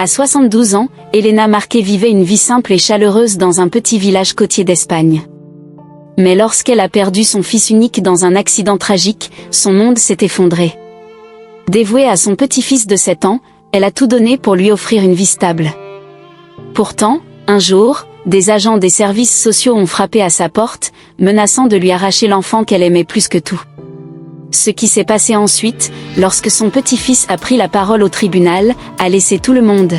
À 72 ans, Elena Marquez vivait une vie simple et chaleureuse dans un petit village côtier d'Espagne. Mais lorsqu'elle a perdu son fils unique dans un accident tragique, son monde s'est effondré. Dévouée à son petit-fils de 7 ans, elle a tout donné pour lui offrir une vie stable. Pourtant, un jour, des agents des services sociaux ont frappé à sa porte, menaçant de lui arracher l'enfant qu'elle aimait plus que tout. Ce qui s'est passé ensuite, lorsque son petit-fils a pris la parole au tribunal, a laissé tout le monde.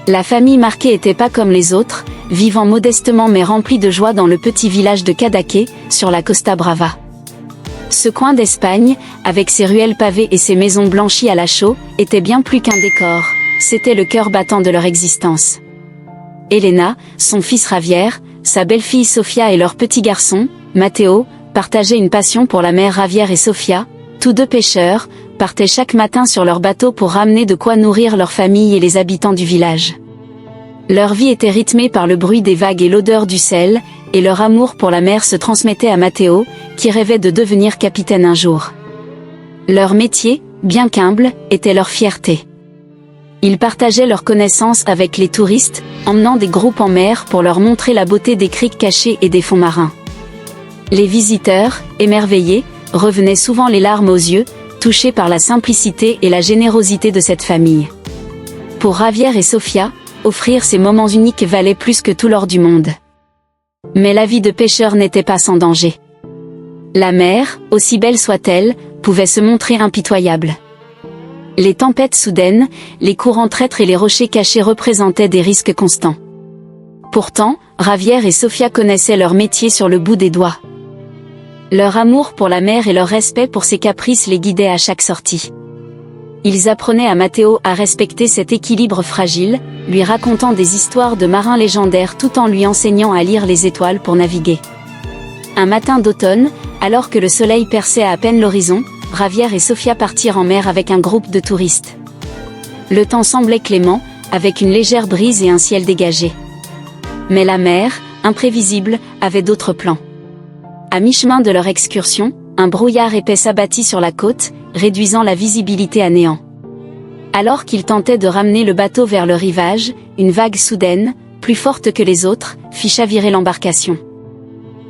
La famille Marquez était pas comme les autres, vivant modestement mais remplie de joie dans le petit village de Cadaqués, sur la Costa Brava. Ce coin d'Espagne, avec ses ruelles pavées et ses maisons blanchies à la chaux, était bien plus qu'un décor, c'était le cœur battant de leur existence. Elena, son fils Javier, sa belle-fille Sofia et leur petit garçon, Mateo, partageaient une passion pour la mer. Javier et Sofia, tous deux pêcheurs, partaient chaque matin sur leur bateau pour ramener de quoi nourrir leur famille et les habitants du village. Leur vie était rythmée par le bruit des vagues et l'odeur du sel, et leur amour pour la mer se transmettait à Mateo, qui rêvait de devenir capitaine un jour. Leur métier, bien qu'humble, était leur fierté. Ils partageaient leurs connaissances avec les touristes, emmenant des groupes en mer pour leur montrer la beauté des criques cachées et des fonds marins. Les visiteurs, émerveillés, revenaient souvent les larmes aux yeux, touchés par la simplicité et la générosité de cette famille. Pour Javier et Sofia, offrir ces moments uniques valait plus que tout l'or du monde. Mais la vie de pêcheur n'était pas sans danger. La mer, aussi belle soit-elle, pouvait se montrer impitoyable. Les tempêtes soudaines, les courants traîtres et les rochers cachés représentaient des risques constants. Pourtant, Javier et Sofia connaissaient leur métier sur le bout des doigts. Leur amour pour la mer et leur respect pour ses caprices les guidaient à chaque sortie. Ils apprenaient à Mateo à respecter cet équilibre fragile, lui racontant des histoires de marins légendaires tout en lui enseignant à lire les étoiles pour naviguer. Un matin d'automne, alors que le soleil perçait à peine l'horizon, Javier et Sofia partirent en mer avec un groupe de touristes. Le temps semblait clément, avec une légère brise et un ciel dégagé. Mais la mer, imprévisible, avait d'autres plans. À mi-chemin de leur excursion, un brouillard épais s'abattit sur la côte, réduisant la visibilité à néant. Alors qu'ils tentaient de ramener le bateau vers le rivage, une vague soudaine, plus forte que les autres, fit chavirer l'embarcation.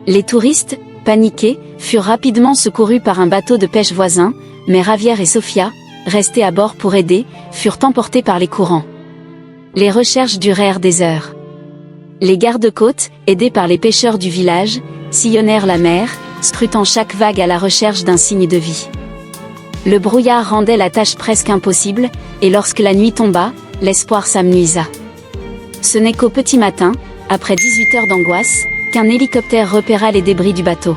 Les touristes, paniqués, furent rapidement secourus par un bateau de pêche voisin, mais Javier et Sofia, restés à bord pour aider, furent emportés par les courants. Les recherches durèrent des heures. Les gardes-côtes, aidés par les pêcheurs du village, sillonnèrent la mer, scrutant chaque vague à la recherche d'un signe de vie. Le brouillard rendait la tâche presque impossible, et lorsque la nuit tomba, l'espoir s'amenuisa. Ce n'est qu'au petit matin, après 18 heures d'angoisse, qu'un hélicoptère repéra les débris du bateau.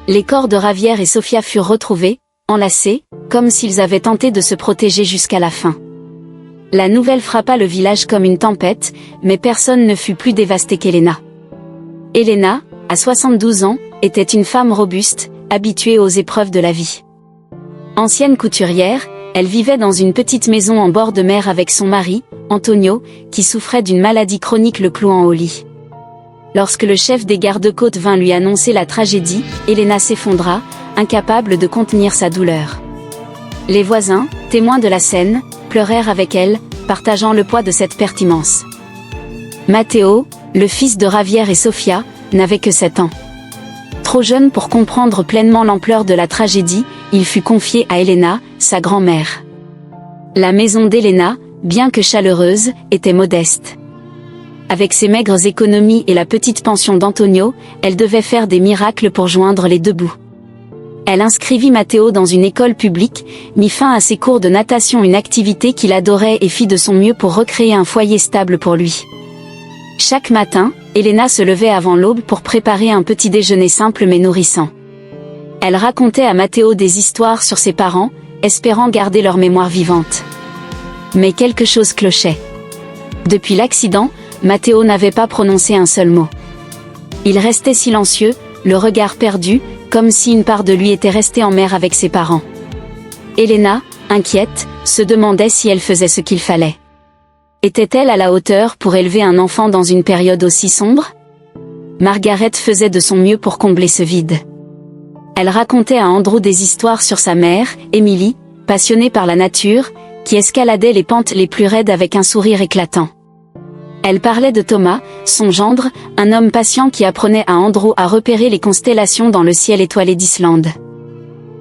Les corps de Javier et Sofia furent retrouvés, enlacés, comme s'ils avaient tenté de se protéger jusqu'à la fin. La nouvelle frappa le village comme une tempête, mais personne ne fut plus dévasté qu'Elena. Elena, à 72 ans, était une femme robuste, habituée aux épreuves de la vie. Ancienne couturière, elle vivait dans une petite maison en bord de mer avec son mari, Antonio, qui souffrait d'une maladie chronique le clouant au lit. Lorsque le chef des gardes-côtes vint lui annoncer la tragédie, Elena s'effondra, incapable de contenir sa douleur. Les voisins, témoins de la scène, pleurèrent avec elle, partageant le poids de cette perte immense. Mateo, le fils de Javier et Sofia, n'avait que 7 ans. Trop jeune pour comprendre pleinement l'ampleur de la tragédie, il fut confié à Elena, sa grand-mère. La maison d'Elena, bien que chaleureuse, était modeste. Avec ses maigres économies et la petite pension d'Antonio, elle devait faire des miracles pour joindre les deux bouts. Elle inscrivit Mateo dans une école publique, mit fin à ses cours de natation, une activité qu'il adorait, et fit de son mieux pour recréer un foyer stable pour lui. Chaque matin, Elena se levait avant l'aube pour préparer un petit déjeuner simple mais nourrissant. Elle racontait à Mateo des histoires sur ses parents, espérant garder leur mémoire vivante. Mais quelque chose clochait. Depuis l'accident, Mateo n'avait pas prononcé un seul mot. Il restait silencieux, le regard perdu, comme si une part de lui était restée en mer avec ses parents. Elena, inquiète, se demandait si elle faisait ce qu'il fallait. Était-elle à la hauteur pour élever un enfant dans une période aussi sombre? Margaret faisait de son mieux pour combler ce vide. Elle racontait à Andrew des histoires sur sa mère, Emily, passionnée par la nature, qui escaladait les pentes les plus raides avec un sourire éclatant. Elle parlait de Thomas, son gendre, un homme patient qui apprenait à Andrew à repérer les constellations dans le ciel étoilé d'Islande.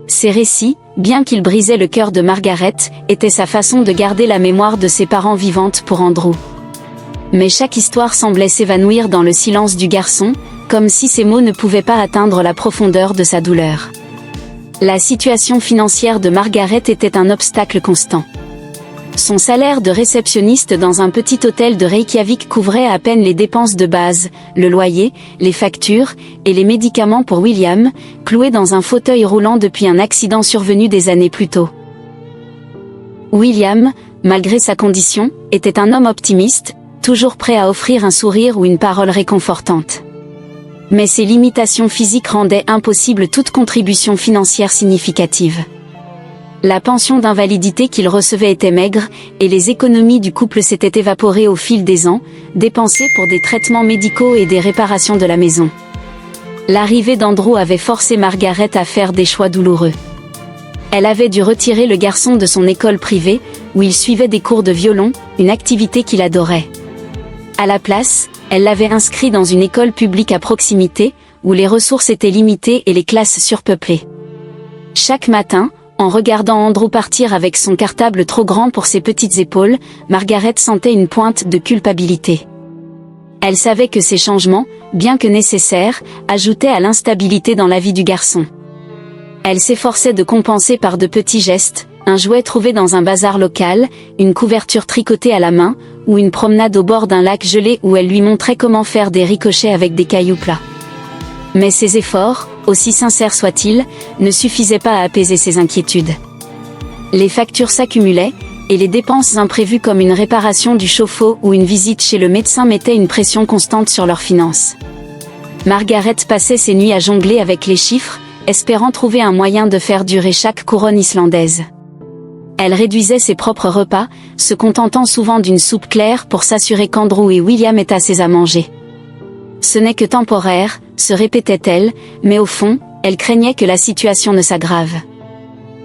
Ces récits, bien qu'ils brisaient le cœur de Margaret, étaient sa façon de garder la mémoire de ses parents vivante pour Andrew. Mais chaque histoire semblait s'évanouir dans le silence du garçon, comme si ces mots ne pouvaient pas atteindre la profondeur de sa douleur. La situation financière de Margaret était un obstacle constant. Son salaire de réceptionniste dans un petit hôtel de Reykjavik couvrait à peine les dépenses de base, le loyer, les factures, et les médicaments pour William, cloué dans un fauteuil roulant depuis un accident survenu des années plus tôt. William, malgré sa condition, était un homme optimiste, toujours prêt à offrir un sourire ou une parole réconfortante. Mais ses limitations physiques rendaient impossible toute contribution financière significative. La pension d'invalidité qu'il recevait était maigre, et les économies du couple s'étaient évaporées au fil des ans, dépensées pour des traitements médicaux et des réparations de la maison. L'arrivée d'Andrew avait forcé Margaret à faire des choix douloureux. Elle avait dû retirer le garçon de son école privée, où il suivait des cours de violon, une activité qu'il adorait. À la place, elle l'avait inscrit dans une école publique à proximité, où les ressources étaient limitées et les classes surpeuplées. Chaque matin, en regardant Andrew partir avec son cartable trop grand pour ses petites épaules, Margaret sentait une pointe de culpabilité. Elle savait que ces changements, bien que nécessaires, ajoutaient à l'instabilité dans la vie du garçon. Elle s'efforçait de compenser par de petits gestes, un jouet trouvé dans un bazar local, une couverture tricotée à la main, ou une promenade au bord d'un lac gelé où elle lui montrait comment faire des ricochets avec des cailloux plats. Mais ces efforts, aussi sincères soient-ils, ne suffisaient pas à apaiser ses inquiétudes. Les factures s'accumulaient, et les dépenses imprévues comme une réparation du chauffe-eau ou une visite chez le médecin mettaient une pression constante sur leurs finances. Margaret passait ses nuits à jongler avec les chiffres, espérant trouver un moyen de faire durer chaque couronne islandaise. Elle réduisait ses propres repas, se contentant souvent d'une soupe claire pour s'assurer qu'Andrew et William aient assez à manger. Ce n'est que temporaire, se répétait-elle, mais au fond, elle craignait que la situation ne s'aggrave.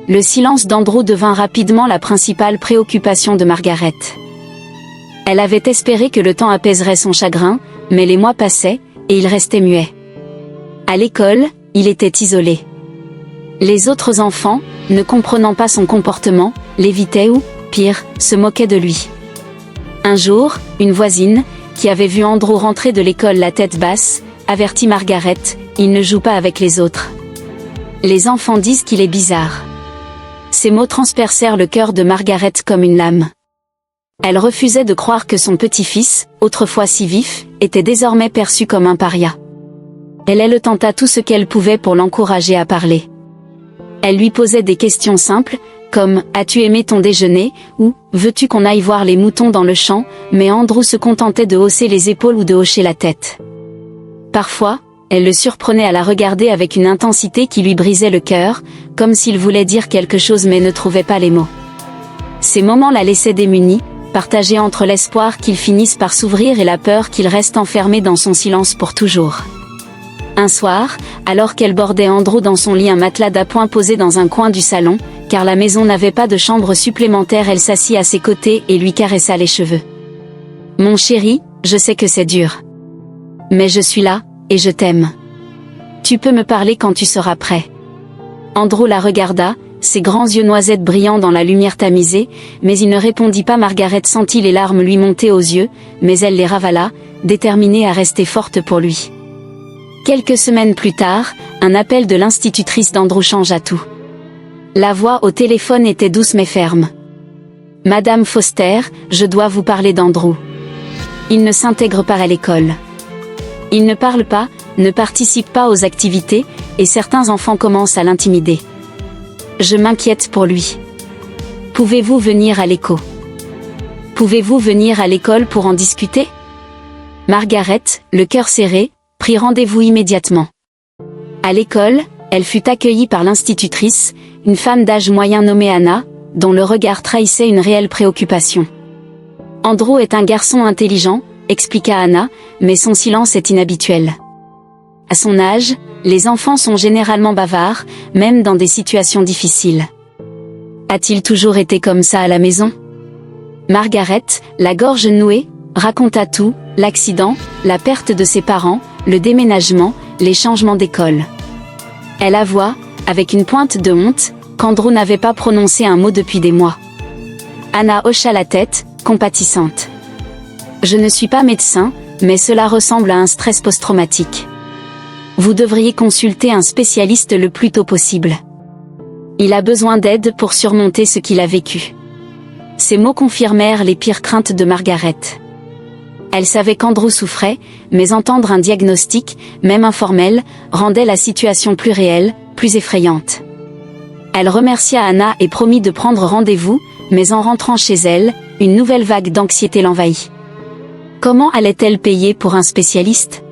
Le silence d'Andrew devint rapidement la principale préoccupation de Margaret. Elle avait espéré que le temps apaiserait son chagrin, mais les mois passaient, et il restait muet. À l'école, il était isolé. Les autres enfants, ne comprenant pas son comportement, l'évitaient ou, pire, se moquaient de lui. Un jour, une voisine, qui avait vu Andrew rentrer de l'école la tête basse, avertit Margaret, il ne joue pas avec les autres. Les enfants disent qu'il est bizarre. Ces mots transpercèrent le cœur de Margaret comme une lame. Elle refusait de croire que son petit-fils, autrefois si vif, était désormais perçu comme un paria. Elle tenta tout ce qu'elle pouvait pour l'encourager à parler. Elle lui posait des questions simples, comme « As-tu aimé ton déjeuner ?» ou « Veux-tu qu'on aille voir les moutons dans le champ ?» mais Andrew se contentait de hausser les épaules ou de hocher la tête. Parfois, elle le surprenait à la regarder avec une intensité qui lui brisait le cœur, comme s'il voulait dire quelque chose mais ne trouvait pas les mots. Ces moments la laissaient démunie, partagée entre l'espoir qu'il finisse par s'ouvrir et la peur qu'il reste enfermé dans son silence pour toujours. Un soir, alors qu'elle bordait Andrew dans son lit, un matelas d'appoint posé dans un coin du salon, car la maison n'avait pas de chambre supplémentaire, elle s'assit à ses côtés et lui caressa les cheveux. « Mon chéri, je sais que c'est dur. Mais je suis là, et je t'aime. Tu peux me parler quand tu seras prêt. » Andrew la regarda, ses grands yeux noisettes brillant dans la lumière tamisée, mais il ne répondit pas. Margaret sentit les larmes lui monter aux yeux, mais elle les ravala, déterminée à rester forte pour lui. Quelques semaines plus tard, un appel de l'institutrice d'Andrew changea tout. La voix au téléphone était douce mais ferme. « Madame Foster, je dois vous parler d'Andrew. Il ne s'intègre pas à l'école. Il ne parle pas, ne participe pas aux activités, et certains enfants commencent à l'intimider. Je m'inquiète pour lui. Pouvez-vous venir à l'écho? Pouvez-vous venir à l'école pour en discuter ?» Margaret, le cœur serré, prit rendez-vous immédiatement. À l'école, elle fut accueillie par l'institutrice, une femme d'âge moyen nommée Anna, dont le regard trahissait une réelle préoccupation. « Andrew est un garçon intelligent, » expliqua Anna, mais son silence est inhabituel. À son âge, les enfants sont généralement bavards, même dans des situations difficiles. A-t-il toujours été comme ça à la maison? Margaret, la gorge nouée, raconta tout, l'accident, la perte de ses parents, le déménagement, les changements d'école. Elle avoua, avec une pointe de honte, qu'Andrew n'avait pas prononcé un mot depuis des mois. Anna hocha la tête, compatissante. Je ne suis pas médecin, mais cela ressemble à un stress post-traumatique. Vous devriez consulter un spécialiste le plus tôt possible. Il a besoin d'aide pour surmonter ce qu'il a vécu. Ces mots confirmèrent les pires craintes de Margaret. Elle savait qu'Andrew souffrait, mais entendre un diagnostic, même informel, rendait la situation plus réelle, plus effrayante. Elle remercia Anna et promit de prendre rendez-vous, mais en rentrant chez elle, une nouvelle vague d'anxiété l'envahit. Comment allait-elle payer pour un spécialiste?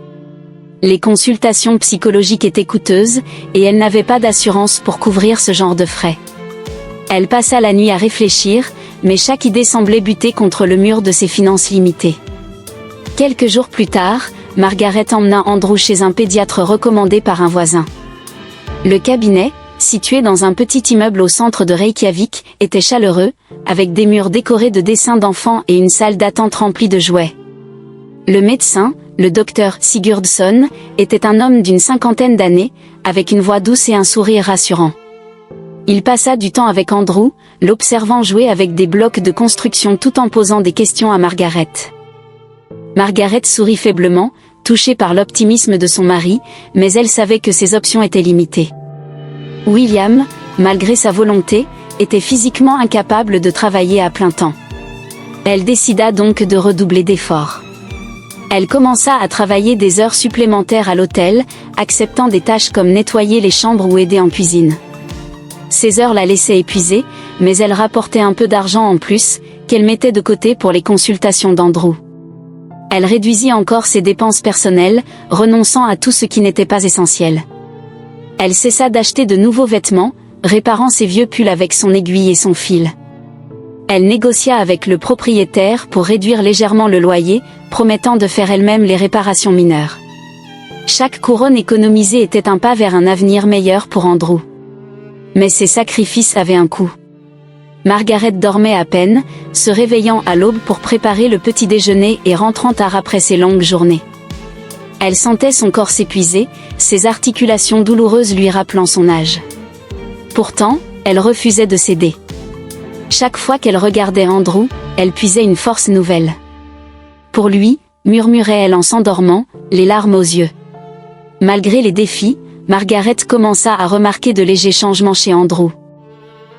Les consultations psychologiques étaient coûteuses, et elle n'avait pas d'assurance pour couvrir ce genre de frais. Elle passa la nuit à réfléchir, mais chaque idée semblait buter contre le mur de ses finances limitées. Quelques jours plus tard, Margaret emmena Andrew chez un pédiatre recommandé par un voisin. Le cabinet, situé dans un petit immeuble au centre de Reykjavik, était chaleureux, avec des murs décorés de dessins d'enfants et une salle d'attente remplie de jouets. Le médecin, le docteur Sigurdsson, était un homme d'une 50aine d'années, avec une voix douce et un sourire rassurant. Il passa du temps avec Andrew, l'observant jouer avec des blocs de construction tout en posant des questions à Margaret. Margaret sourit faiblement, touchée par l'optimisme de son mari, mais elle savait que ses options étaient limitées. William, malgré sa volonté, était physiquement incapable de travailler à plein temps. Elle décida donc de redoubler d'efforts. Elle commença à travailler des heures supplémentaires à l'hôtel, acceptant des tâches comme nettoyer les chambres ou aider en cuisine. Ces heures la laissaient épuisée, mais elle rapportait un peu d'argent en plus, qu'elle mettait de côté pour les consultations d'Andrew. Elle réduisit encore ses dépenses personnelles, renonçant à tout ce qui n'était pas essentiel. Elle cessa d'acheter de nouveaux vêtements, réparant ses vieux pulls avec son aiguille et son fil. Elle négocia avec le propriétaire pour réduire légèrement le loyer, promettant de faire elle-même les réparations mineures. Chaque couronne économisée était un pas vers un avenir meilleur pour Andrew. Mais ces sacrifices avaient un coût. Margaret dormait à peine, se réveillant à l'aube pour préparer le petit déjeuner et rentrant tard après ses longues journées. Elle sentait son corps s'épuiser, ses articulations douloureuses lui rappelant son âge. Pourtant, elle refusait de céder. Chaque fois qu'elle regardait Andrew, elle puisait une force nouvelle. Pour lui, murmurait-elle en s'endormant, les larmes aux yeux. Malgré les défis, Margaret commença à remarquer de légers changements chez Andrew.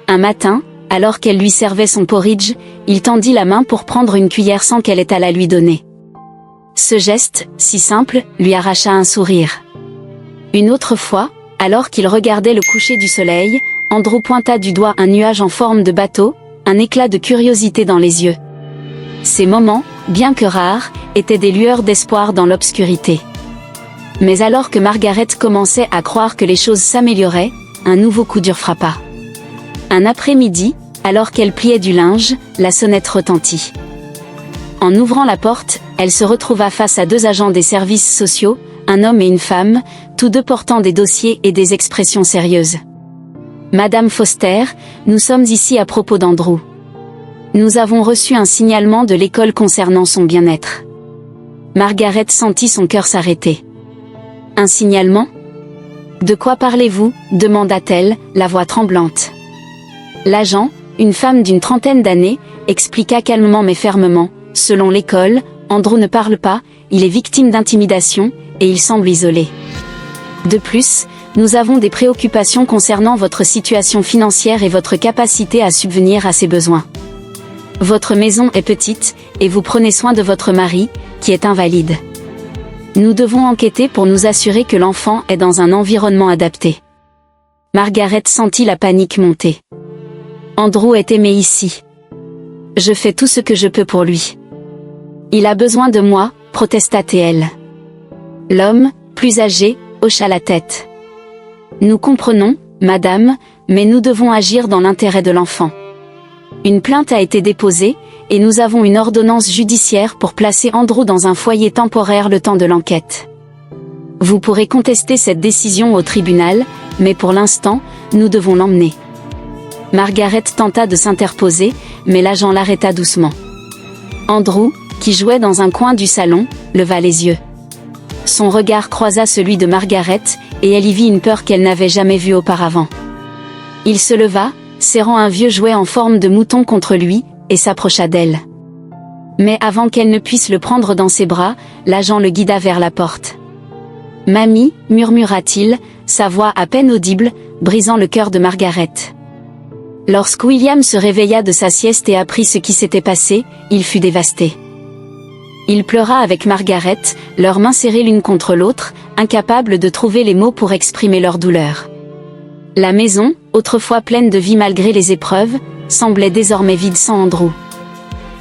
Un matin, alors qu'elle lui servait son porridge, il tendit la main pour prendre une cuillère sans qu'elle ait à la lui donner. Ce geste, si simple, lui arracha un sourire. Une autre fois, alors qu'il regardait le coucher du soleil, Andrew pointa du doigt un nuage en forme de bateau, un éclat de curiosité dans les yeux. Ces moments, bien que rares, étaient des lueurs d'espoir dans l'obscurité. Mais alors que Margaret commençait à croire que les choses s'amélioraient, un nouveau coup dur frappa. Un après-midi, alors qu'elle pliait du linge, la sonnette retentit. En ouvrant la porte, elle se retrouva face à deux agents des services sociaux, un homme et une femme, tous deux portant des dossiers et des expressions sérieuses. « Madame Foster, nous sommes ici à propos d'Andrew. Nous avons reçu un signalement de l'école concernant son bien-être. » Margaret sentit son cœur s'arrêter. « Un signalement ? De quoi parlez-vous ? demanda-t-elle, la voix tremblante. L'agent, une femme d'une 30aine d'années, expliqua calmement mais fermement. Selon l'école, Andrew ne parle pas, il est victime d'intimidation, et il semble isolé. De plus, nous avons des préoccupations concernant votre situation financière et votre capacité à subvenir à ses besoins. Votre maison est petite, et vous prenez soin de votre mari, qui est invalide. Nous devons enquêter pour nous assurer que l'enfant est dans un environnement adapté. Margaret sentit la panique monter. Andrew est aimé ici. Je fais tout ce que je peux pour lui. Il a besoin de moi, protesta-t-elle. L'homme, plus âgé, hocha la tête. Nous comprenons, madame, mais nous devons agir dans l'intérêt de l'enfant. Une plainte a été déposée, et nous avons une ordonnance judiciaire pour placer Andrew dans un foyer temporaire le temps de l'enquête. Vous pourrez contester cette décision au tribunal, mais pour l'instant, nous devons l'emmener. Margaret tenta de s'interposer, mais l'agent l'arrêta doucement. Andrew, qui jouait dans un coin du salon, leva les yeux. Son regard croisa celui de Margaret, et elle y vit une peur qu'elle n'avait jamais vue auparavant. Il se leva, serrant un vieux jouet en forme de mouton contre lui, et s'approcha d'elle. Mais avant qu'elle ne puisse le prendre dans ses bras, l'agent le guida vers la porte. « Mamie » murmura-t-il, sa voix à peine audible, brisant le cœur de Margaret. Lorsque William se réveilla de sa sieste et apprit ce qui s'était passé, il fut dévasté. Il pleura avec Margaret, leurs mains serrées l'une contre l'autre, incapable de trouver les mots pour exprimer leur douleur. La maison, autrefois pleine de vie malgré les épreuves, semblait désormais vide sans Andrew.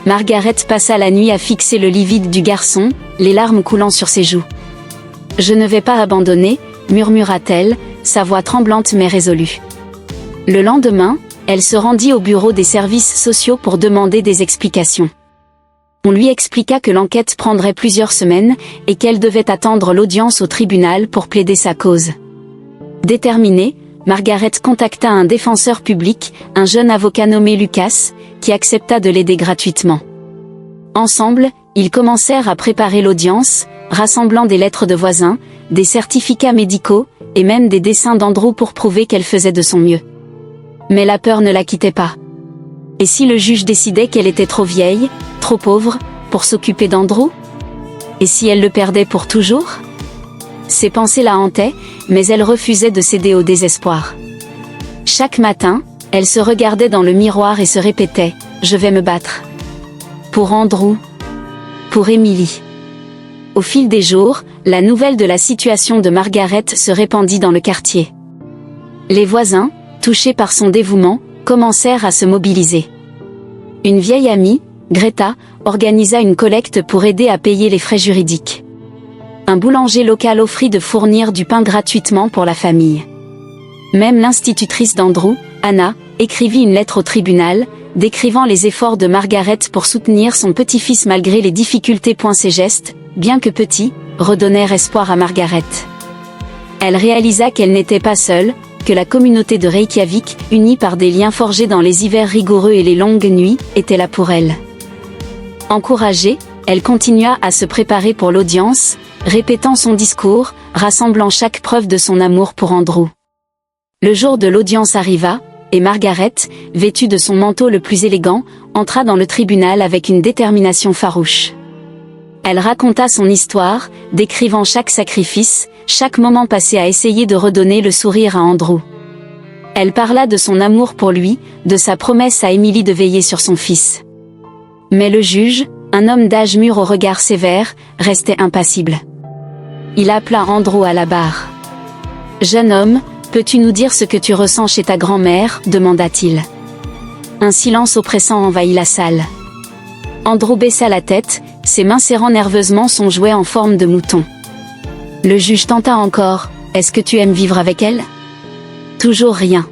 Margaret passa la nuit à fixer le lit vide du garçon, les larmes coulant sur ses joues. « Je ne vais pas abandonner », murmura-t-elle, sa voix tremblante mais résolue. Le lendemain, elle se rendit au bureau des services sociaux pour demander des explications. On lui expliqua que l'enquête prendrait plusieurs semaines, et qu'elle devait attendre l'audience au tribunal pour plaider sa cause. Déterminée, Margaret contacta un défenseur public, un jeune avocat nommé Lucas, qui accepta de l'aider gratuitement. Ensemble, ils commencèrent à préparer l'audience, rassemblant des lettres de voisins, des certificats médicaux, et même des dessins d'Andrew pour prouver qu'elle faisait de son mieux. Mais la peur ne la quittait pas. Et si le juge décidait qu'elle était trop vieille, trop pauvre, pour s'occuper d'Andrew? Et si elle le perdait pour toujours? Ces pensées la hantaient, mais elle refusait de céder au désespoir. Chaque matin, elle se regardait dans le miroir et se répétait « Je vais me battre. Pour Andrew. Pour Emily. » Au fil des jours, la nouvelle de la situation de Margaret se répandit dans le quartier. Les voisins, touchés par son dévouement, commencèrent à se mobiliser. Une vieille amie, Greta, organisa une collecte pour aider à payer les frais juridiques. Un boulanger local offrit de fournir du pain gratuitement pour la famille. Même l'institutrice d'Andrew, Anna, écrivit une lettre au tribunal, décrivant les efforts de Margaret pour soutenir son petit-fils malgré les difficultés. Ces gestes, bien que petits, redonnèrent espoir à Margaret. Elle réalisa qu'elle n'était pas seule, que la communauté de Reykjavik, unie par des liens forgés dans les hivers rigoureux et les longues nuits, était là pour elle. Encouragée, elle continua à se préparer pour l'audience, répétant son discours, rassemblant chaque preuve de son amour pour Andrew. Le jour de l'audience arriva, et Margaret, vêtue de son manteau le plus élégant, entra dans le tribunal avec une détermination farouche. Elle raconta son histoire, décrivant chaque sacrifice, chaque moment passé à essayer de redonner le sourire à Andrew. Elle parla de son amour pour lui, de sa promesse à Emily de veiller sur son fils. Mais le juge, un homme d'âge mûr au regard sévère, restait impassible. Il appela Andrew à la barre. « Jeune homme, peux-tu nous dire ce que tu ressens chez ta grand-mère » demanda-t-il. Un silence oppressant envahit la salle. Andrew baissa la tête, ses mains serrant nerveusement son jouet en forme de mouton. Le juge tenta encore. « Est-ce que tu aimes vivre avec elle ?» Toujours rien.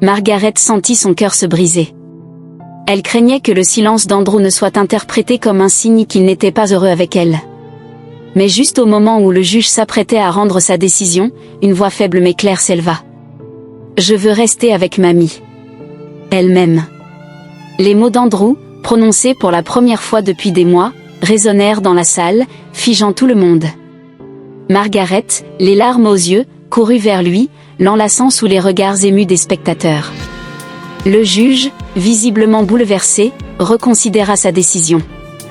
Margaret sentit son cœur se briser. Elle craignait que le silence d'Andrew ne soit interprété comme un signe qu'il n'était pas heureux avec elle. Mais juste au moment où le juge s'apprêtait à rendre sa décision, une voix faible mais claire s'éleva. « Je veux rester avec mamie. Elle m'aime. » Les mots d'Andrew, prononcés pour la première fois depuis des mois, résonnèrent dans la salle, figeant tout le monde. Margaret, les larmes aux yeux, courut vers lui, l'enlaçant sous les regards émus des spectateurs. Le juge, visiblement bouleversé, reconsidéra sa décision.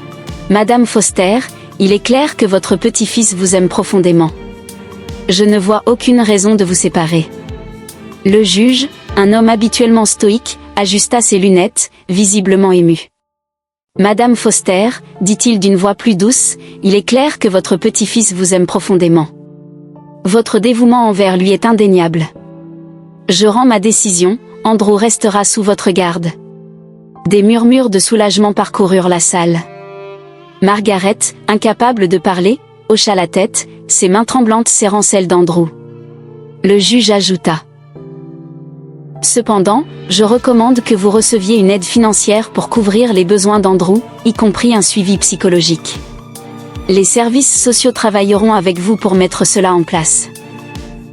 « Madame Foster, il est clair que votre petit-fils vous aime profondément. Je ne vois aucune raison de vous séparer. » Le juge, un homme habituellement stoïque, ajusta ses lunettes, visiblement ému. « Madame Foster, dit-il d'une voix plus douce, il est clair que votre petit-fils vous aime profondément. Votre dévouement envers lui est indéniable. Je rends ma décision, Andrew restera sous votre garde. » Des murmures de soulagement parcoururent la salle. Margaret, incapable de parler, hocha la tête, ses mains tremblantes serrant celles d'Andrew. Le juge ajouta. « Cependant, je recommande que vous receviez une aide financière pour couvrir les besoins d'Andrew, y compris un suivi psychologique. Les services sociaux travailleront avec vous pour mettre cela en place. »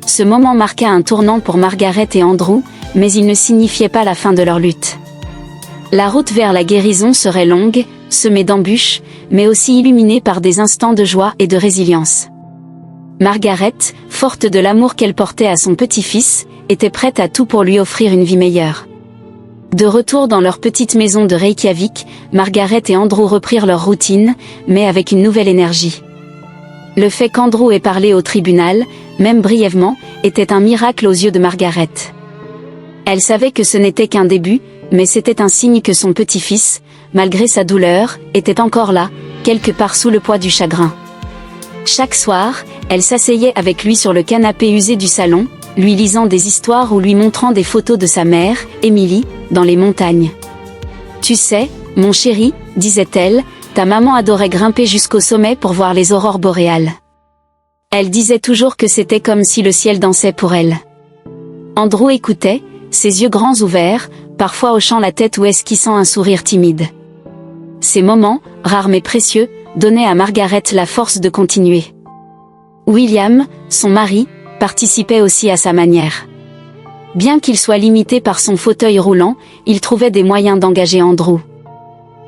Ce moment marqua un tournant pour Margaret et Andrew, mais il ne signifiait pas la fin de leur lutte. La route vers la guérison serait longue, semée d'embûches, mais aussi illuminée par des instants de joie et de résilience. Margaret, forte de l'amour qu'elle portait à son petit-fils, était prête à tout pour lui offrir une vie meilleure. De retour dans leur petite maison de Reykjavik, Margaret et Andrew reprirent leur routine, mais avec une nouvelle énergie. Le fait qu'Andrew ait parlé au tribunal, même brièvement, était un miracle aux yeux de Margaret. Elle savait que ce n'était qu'un début, mais c'était un signe que son petit-fils, malgré sa douleur, était encore là, quelque part sous le poids du chagrin. Chaque soir, elle s'asseyait avec lui sur le canapé usé du salon, lui lisant des histoires ou lui montrant des photos de sa mère, Emily, dans les montagnes. « Tu sais, mon chéri, disait-elle, ta maman adorait grimper jusqu'au sommet pour voir les aurores boréales. Elle disait toujours que c'était comme si le ciel dansait pour elle. » Andrew écoutait, ses yeux grands ouverts, parfois hochant la tête ou esquissant un sourire timide. Ces moments, rares mais précieux, donnaient à Margaret la force de continuer. William, son mari, participait aussi à sa manière. Bien qu'il soit limité par son fauteuil roulant, il trouvait des moyens d'engager Andrew.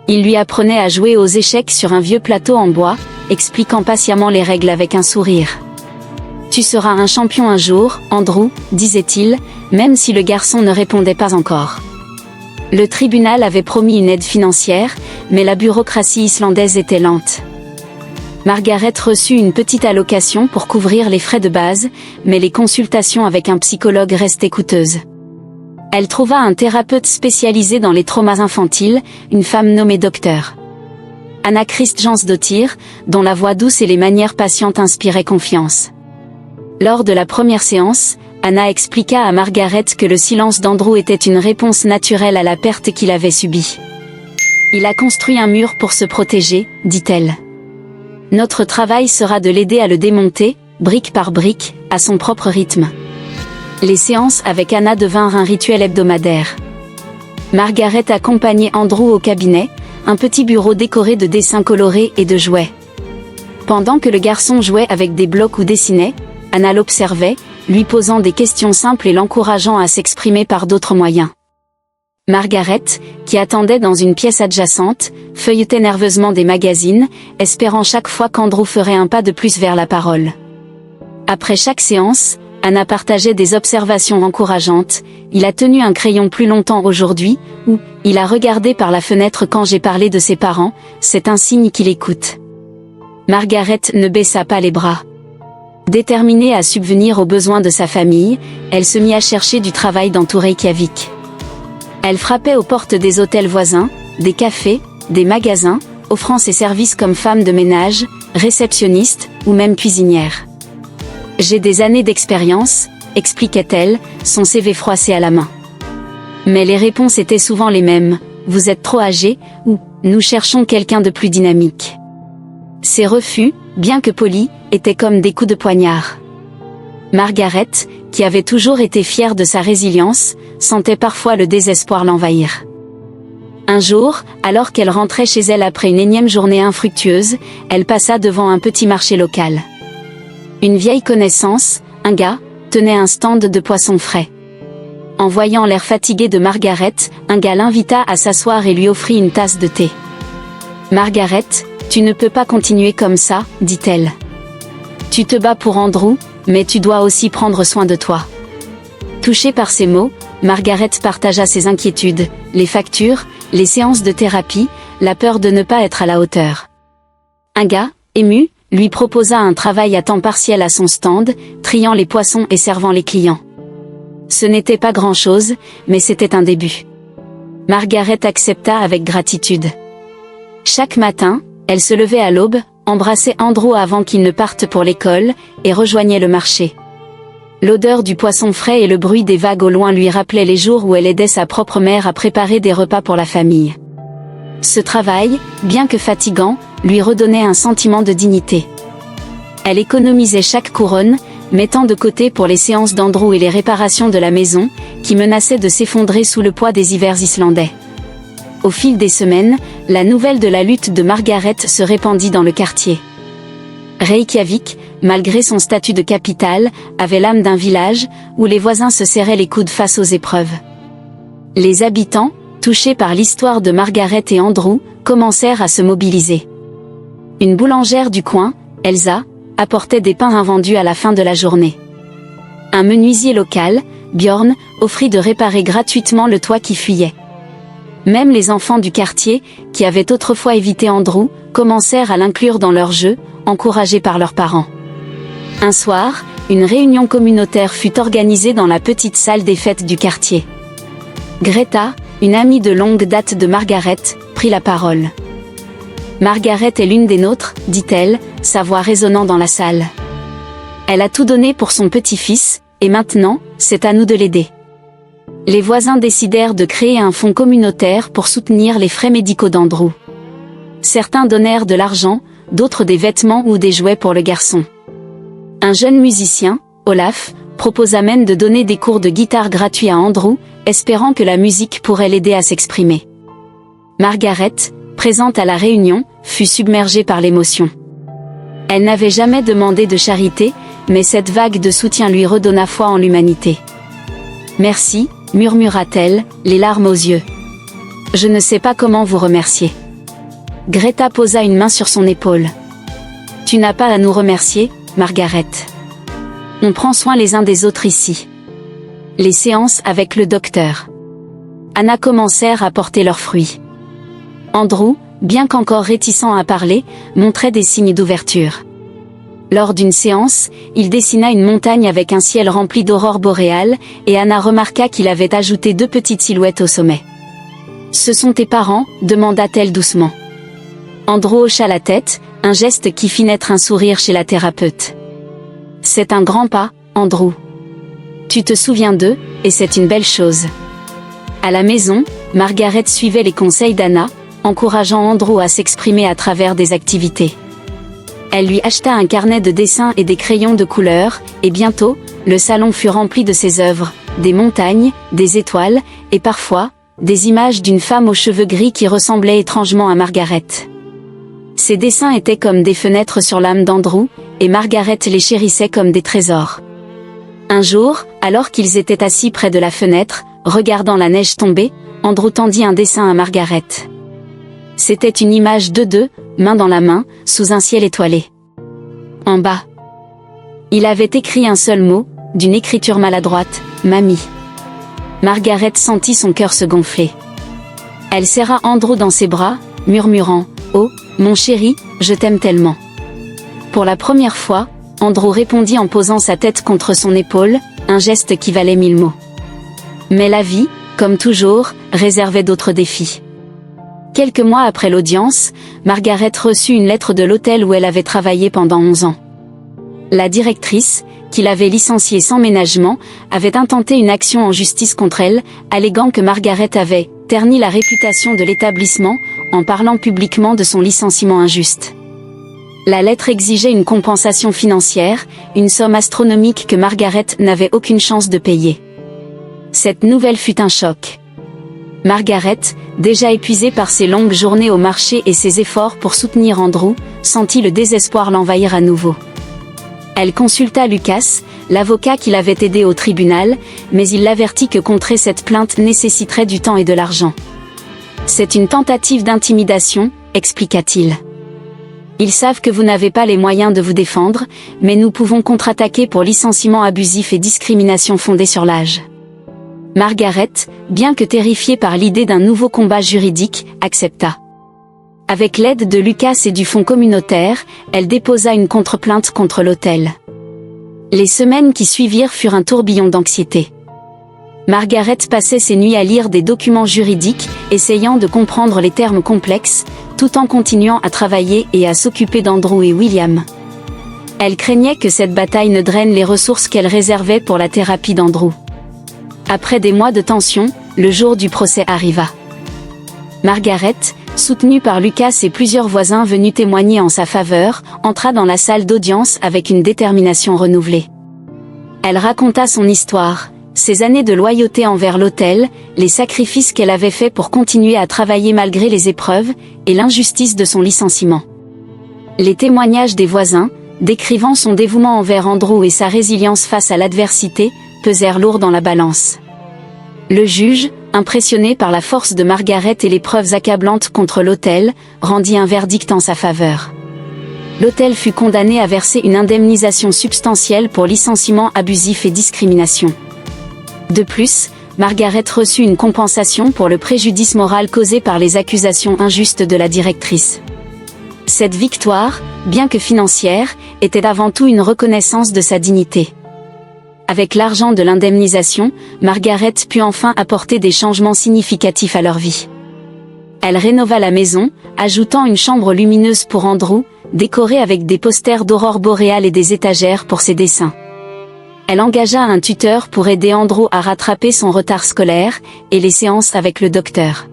Il lui apprenait à jouer aux échecs sur un vieux plateau en bois, expliquant patiemment les règles avec un sourire. « Tu seras un champion un jour, Andrew, disait-il, même si le garçon ne répondait pas encore. » Le tribunal avait promis une aide financière, mais la bureaucratie islandaise était lente. Margaret reçut une petite allocation pour couvrir les frais de base, mais les consultations avec un psychologue restaient coûteuses. Elle trouva un thérapeute spécialisé dans les traumas infantiles, une femme nommée Dr. Anna Kristjansdottir, dont la voix douce et les manières patientes inspiraient confiance. Lors de la première séance, Anna expliqua à Margaret que le silence d'Andrew était une réponse naturelle à la perte qu'il avait subie. « Il a construit un mur pour se protéger, dit-elle. Notre travail sera de l'aider à le démonter, brique par brique, à son propre rythme. » Les séances avec Anna devinrent un rituel hebdomadaire. Margaret accompagnait Andrew au cabinet, un petit bureau décoré de dessins colorés et de jouets. Pendant que le garçon jouait avec des blocs ou dessinait, Anna l'observait, lui posant des questions simples et l'encourageant à s'exprimer par d'autres moyens. Margaret, qui attendait dans une pièce adjacente, feuilletait nerveusement des magazines, espérant chaque fois qu'Andrew ferait un pas de plus vers la parole. Après chaque séance, Anna partageait des observations encourageantes. « Il a tenu un crayon plus longtemps aujourd'hui » ou « Il a regardé par la fenêtre quand j'ai parlé de ses parents, c'est un signe qu'il écoute. » Margaret ne baissa pas les bras. Déterminée à subvenir aux besoins de sa famille, elle se mit à chercher du travail dans tout Reykjavik. Elle frappait aux portes des hôtels voisins, des cafés, des magasins, offrant ses services comme femme de ménage, réceptionniste ou même cuisinière. « J'ai des années d'expérience », expliquait-elle, son CV froissé à la main. Mais les réponses étaient souvent les mêmes, « Vous êtes trop âgé » ou « Nous cherchons quelqu'un de plus dynamique ». Ces refus, bien que polis, étaient comme des coups de poignard. Margaret, qui avait toujours été fière de sa résilience, sentait parfois le désespoir l'envahir. Un jour, alors qu'elle rentrait chez elle après une énième journée infructueuse, elle passa devant un petit marché local. Une vieille connaissance, un gars, tenait un stand de poissons frais. En voyant l'air fatigué de Margaret, un gars l'invita à s'asseoir et lui offrit une tasse de thé. « Margaret, tu ne peux pas continuer comme ça, dit-elle. Tu te bats pour Andrew, mais tu dois aussi prendre soin de toi. » Touchée par ces mots, Margaret partagea ses inquiétudes, les factures, les séances de thérapie, la peur de ne pas être à la hauteur. Un gars, ému, lui proposa un travail à temps partiel à son stand, triant les poissons et servant les clients. Ce n'était pas grand-chose, mais c'était un début. Margaret accepta avec gratitude. Chaque matin, elle se levait à l'aube, embrassait Andrew avant qu'il ne parte pour l'école, et rejoignait le marché. L'odeur du poisson frais et le bruit des vagues au loin lui rappelaient les jours où elle aidait sa propre mère à préparer des repas pour la famille. Ce travail, bien que fatigant, lui redonnait un sentiment de dignité. Elle économisait chaque couronne, mettant de côté pour les séances d'Andrew et les réparations de la maison, qui menaçaient de s'effondrer sous le poids des hivers islandais. Au fil des semaines, la nouvelle de la lutte de Margaret se répandit dans le quartier. Reykjavik, malgré son statut de capitale, avait l'âme d'un village, où les voisins se serraient les coudes face aux épreuves. Les habitants, touchés par l'histoire de Margaret et Andrew, commencèrent à se mobiliser. Une boulangère du coin, Elsa, apportait des pains invendus à la fin de la journée. Un menuisier local, Bjorn, offrit de réparer gratuitement le toit qui fuyait. Même les enfants du quartier, qui avaient autrefois évité Andrew, commencèrent à l'inclure dans leurs jeux, encouragés par leurs parents. Un soir, une réunion communautaire fut organisée dans la petite salle des fêtes du quartier. Greta, une amie de longue date de Margaret, prit la parole. « Margaret est l'une des nôtres, dit-elle, sa voix résonnant dans la salle. Elle a tout donné pour son petit-fils, et maintenant, c'est à nous de l'aider. » Les voisins décidèrent de créer un fonds communautaire pour soutenir les frais médicaux d'Andrew. Certains donnèrent de l'argent, d'autres des vêtements ou des jouets pour le garçon. Un jeune musicien, Olaf, proposa même de donner des cours de guitare gratuits à Andrew, espérant que la musique pourrait l'aider à s'exprimer. Margaret, présente à la réunion, fut submergée par l'émotion. Elle n'avait jamais demandé de charité, mais cette vague de soutien lui redonna foi en l'humanité. « Merci », murmura-t-elle, les larmes aux yeux. « Je ne sais pas comment vous remercier. » Greta posa une main sur son épaule. « Tu n'as pas à nous remercier, Margaret. On prend soin les uns des autres ici. » Les séances avec le docteur Anna commencèrent à porter leurs fruits. Andrew, bien qu'encore réticent à parler, montrait des signes d'ouverture. Lors d'une séance, il dessina une montagne avec un ciel rempli d'aurores boréales, et Anna remarqua qu'il avait ajouté 2 petites silhouettes au sommet. « Ce sont tes parents ?» demanda-t-elle doucement. Andrew hocha la tête, un geste qui fit naître un sourire chez la thérapeute. « C'est un grand pas, Andrew. Tu te souviens d'eux, et c'est une belle chose. » À la maison, Margaret suivait les conseils d'Anna, encourageant Andrew à s'exprimer à travers des activités. Elle lui acheta un carnet de dessins et des crayons de couleur, et bientôt, le salon fut rempli de ses œuvres, des montagnes, des étoiles, et parfois, des images d'une femme aux cheveux gris qui ressemblait étrangement à Margaret. Ces dessins étaient comme des fenêtres sur l'âme d'Andrew, et Margaret les chérissait comme des trésors. Un jour, alors qu'ils étaient assis près de la fenêtre, regardant la neige tomber, Andrew tendit un dessin à Margaret. C'était une image de 2, main dans la main, sous un ciel étoilé. En bas, il avait écrit un seul mot, d'une écriture maladroite, « Mamie ». Margaret sentit son cœur se gonfler. Elle serra Andrew dans ses bras, murmurant « Oh, mon chéri, je t'aime tellement ». Pour la première fois, Andrew répondit en posant sa tête contre son épaule, un geste qui valait 1000 mots. Mais la vie, comme toujours, réservait d'autres défis. Quelques mois après l'audience, Margaret reçut une lettre de l'hôtel où elle avait travaillé pendant 11 ans. La directrice, qui l'avait licenciée sans ménagement, avait intenté une action en justice contre elle, alléguant que Margaret avait terni la réputation de l'établissement, en parlant publiquement de son licenciement injuste. La lettre exigeait une compensation financière, une somme astronomique que Margaret n'avait aucune chance de payer. Cette nouvelle fut un choc. Margaret, déjà épuisée par ses longues journées au marché et ses efforts pour soutenir Andrew, sentit le désespoir l'envahir à nouveau. Elle consulta Lucas, l'avocat qui l'avait aidé au tribunal, mais il l'avertit que contrer cette plainte nécessiterait du temps et de l'argent. « C'est une tentative d'intimidation », expliqua-t-il. « Ils savent que vous n'avez pas les moyens de vous défendre, mais nous pouvons contre-attaquer pour licenciement abusif et discrimination fondée sur l'âge. » Margaret, bien que terrifiée par l'idée d'un nouveau combat juridique, accepta. Avec l'aide de Lucas et du fonds communautaire, elle déposa une contre-plainte contre l'hôtel. Les semaines qui suivirent furent un tourbillon d'anxiété. Margaret passait ses nuits à lire des documents juridiques, essayant de comprendre les termes complexes, tout en continuant à travailler et à s'occuper d'Andrew et William. Elle craignait que cette bataille ne draine les ressources qu'elle réservait pour la thérapie d'Andrew. Après des mois de tension, le jour du procès arriva. Margaret, soutenue par Lucas et plusieurs voisins venus témoigner en sa faveur, entra dans la salle d'audience avec une détermination renouvelée. Elle raconta son histoire, ses années de loyauté envers l'hôtel, les sacrifices qu'elle avait faits pour continuer à travailler malgré les épreuves, et l'injustice de son licenciement. Les témoignages des voisins, décrivant son dévouement envers Andrew et sa résilience face à l'adversité, pesèrent lourd dans la balance. Le juge, impressionné par la force de Margaret et les preuves accablantes contre l'hôtel, rendit un verdict en sa faveur. L'hôtel fut condamné à verser une indemnisation substantielle pour licenciement abusif et discrimination. De plus, Margaret reçut une compensation pour le préjudice moral causé par les accusations injustes de la directrice. Cette victoire, bien que financière, était avant tout une reconnaissance de sa dignité. Avec l'argent de l'indemnisation, Margaret put enfin apporter des changements significatifs à leur vie. Elle rénova la maison, ajoutant une chambre lumineuse pour Andrew, décorée avec des posters d'aurore boréale et des étagères pour ses dessins. Elle engagea un tuteur pour aider Andrew à rattraper son retard scolaire, et les séances avec le docteur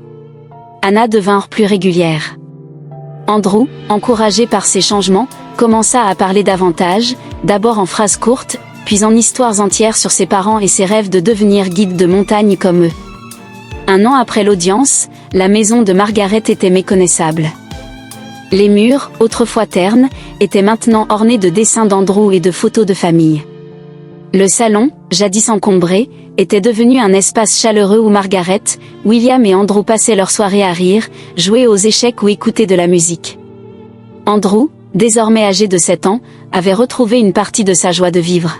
Anna devinrent plus régulières. Andrew, encouragé par ces changements, commença à parler davantage, d'abord en phrases courtes, puis en histoires entières sur ses parents et ses rêves de devenir guide de montagne comme eux. Un an après l'audience, la maison de Margaret était méconnaissable. Les murs, autrefois ternes, étaient maintenant ornés de dessins d'Andrew et de photos de famille. Le salon, jadis encombré, était devenu un espace chaleureux où Margaret, William et Andrew passaient leur soirée à rire, jouer aux échecs ou écouter de la musique. Andrew, désormais âgé de 7 ans, avait retrouvé une partie de sa joie de vivre.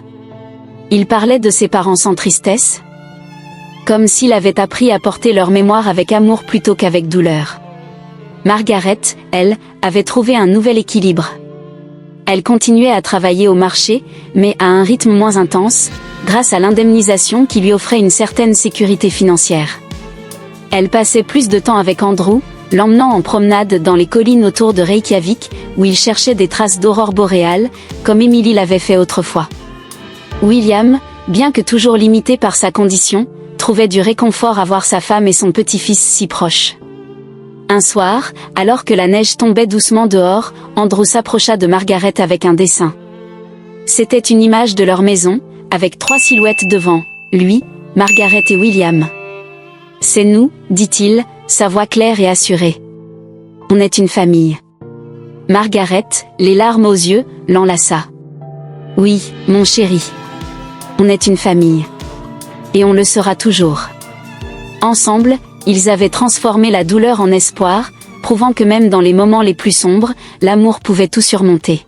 Il parlait de ses parents sans tristesse, comme s'il avait appris à porter leur mémoire avec amour plutôt qu'avec douleur. Margaret, elle, avait trouvé un nouvel équilibre. Elle continuait à travailler au marché, mais à un rythme moins intense, grâce à l'indemnisation qui lui offrait une certaine sécurité financière. Elle passait plus de temps avec Andrew, l'emmenant en promenade dans les collines autour de Reykjavik, où il cherchait des traces d'aurore boréale, comme Emily l'avait fait autrefois. William, bien que toujours limité par sa condition, trouvait du réconfort à voir sa femme et son petit-fils si proches. Un soir, alors que la neige tombait doucement dehors, Andrew s'approcha de Margaret avec un dessin. C'était une image de leur maison, avec 3 silhouettes devant, lui, Margaret et William. « C'est nous, dit-il, sa voix claire et assurée. On est une famille. » Margaret, les larmes aux yeux, l'enlaça. « Oui, mon chéri. On est une famille. Et on le sera toujours. » Ensemble, ils avaient transformé la douleur en espoir, prouvant que même dans les moments les plus sombres, l'amour pouvait tout surmonter.